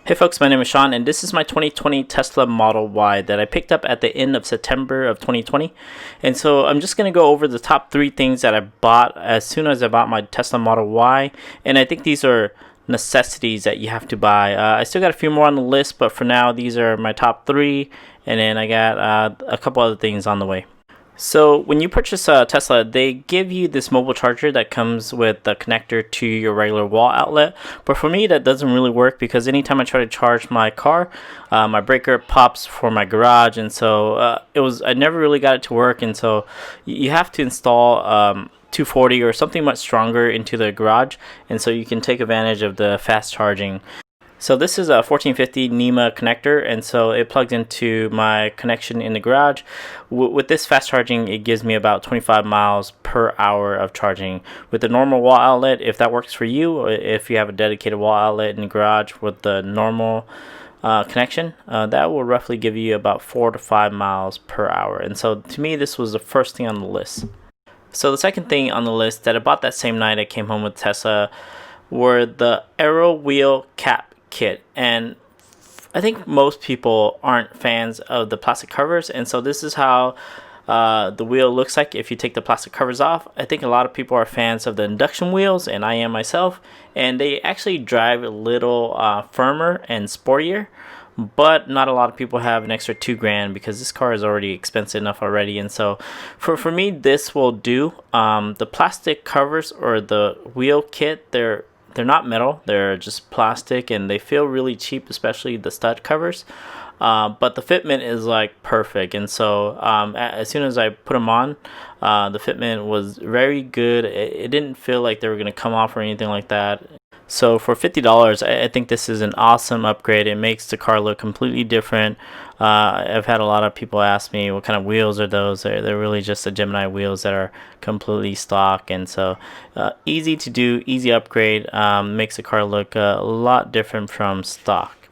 Hey folks, my name is Sean and this is my 2020 Tesla Model Y that I picked up at the end of September of 2020. And so I'm just going to go over the top 3 things that I bought as soon as I bought my Tesla Model Y. And I think these are necessities that you have to buy. I still got a few more on the list, but for now these are my top 3. And then I got a couple other things on the way. So when you purchase a Tesla, they give you this mobile charger that comes with the connector to your regular wall outlet. But for me, that doesn't really work because anytime I try to charge my car, my breaker pops for my garage, and so I never really got it to work. And so you have to install 240 or something much stronger into the garage, and so you can take advantage of the fast charging. So this is a 1450 NEMA connector, and so it plugs into my connection in the garage. With this fast charging, it gives me about 25 miles per hour of charging. With the normal wall outlet, if that works for you, or if you have a dedicated wall outlet in the garage with the normal connection, that will roughly give you about 4 to 5 miles per hour. And so to me, this was the first thing on the list. So the second thing on the list that I bought that same night I came home with Tesla were the Aero Wheel cap kit. And I think most people aren't fans of the plastic covers, and so this is how the wheel looks like if you take the plastic covers off. I think a lot of people are fans of the induction wheels, and I am myself, and they actually drive a little firmer and sportier, but not a lot of people have an extra $2,000 because this car is already expensive enough already. And so for me, this will do. The plastic covers or the wheel kit, they're not metal, they're just plastic, and they feel really cheap, especially the stud covers. But the fitment is like perfect, and so as soon as I put them on, the fitment was very good. It didn't feel like they were going to come off or anything like that. So for $50, I think this is an awesome upgrade. It makes the car look completely different. I've had a lot of people ask me what kind of wheels are those. They're really just the Gemini wheels that are completely stock, and so easy to do, easy upgrade. Makes the car look a lot different from stock.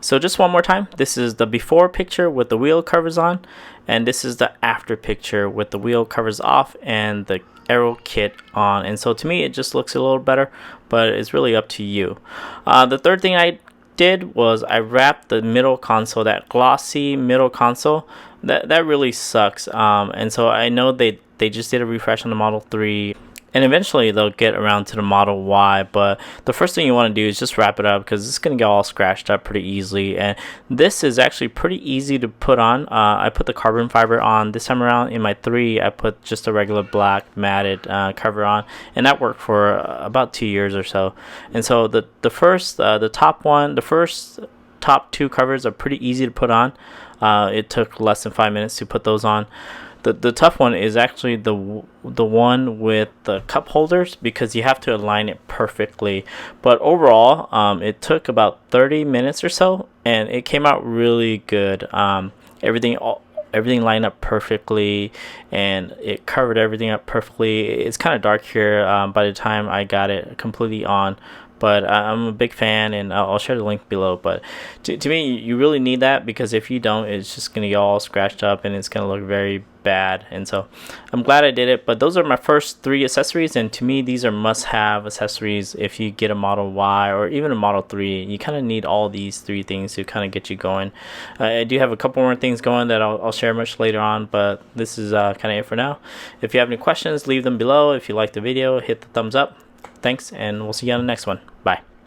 So just one more time, this is the before picture with the wheel covers on, and this is the after picture with the wheel covers off and the Aero kit on. And so to me it just looks a little better, but it's really up to you. The third thing I did was I wrapped the middle console, that glossy middle console. That really sucks. And so I know they just did a refresh on the Model 3, and eventually they'll get around to the Model Y, but the first thing you want to do is just wrap it up because it's going to get all scratched up pretty easily. And this is actually pretty easy to put on. I put the carbon fiber on this time around. In my 3, I put just a regular black matted cover on, and that worked for about 2 years or so. And so the first top 2 covers are pretty easy to put on. It took less than 5 minutes to put those on. The tough one is actually the one with the cup holders, because you have to align it perfectly. But overall, it took about 30 minutes or so, and it came out really good. Everything lined up perfectly, and it covered everything up perfectly. It's kind of dark here by the time I got it completely on, but I'm a big fan, and I'll share the link below. But to me, you really need that, because if you don't, it's just going to get all scratched up and it's going to look very bad. And so I'm glad I did it. But those are my first 3 accessories, and to me these are must-have accessories if you get a Model Y or even a Model 3. You kind of need all these 3 things to kind of get you going. I do have a couple more things going that I'll share much later on, but this is kind of it for now. If you have any questions, leave them below. If you like the video, hit the thumbs up. Thanks, and we'll see you on the next one. Bye.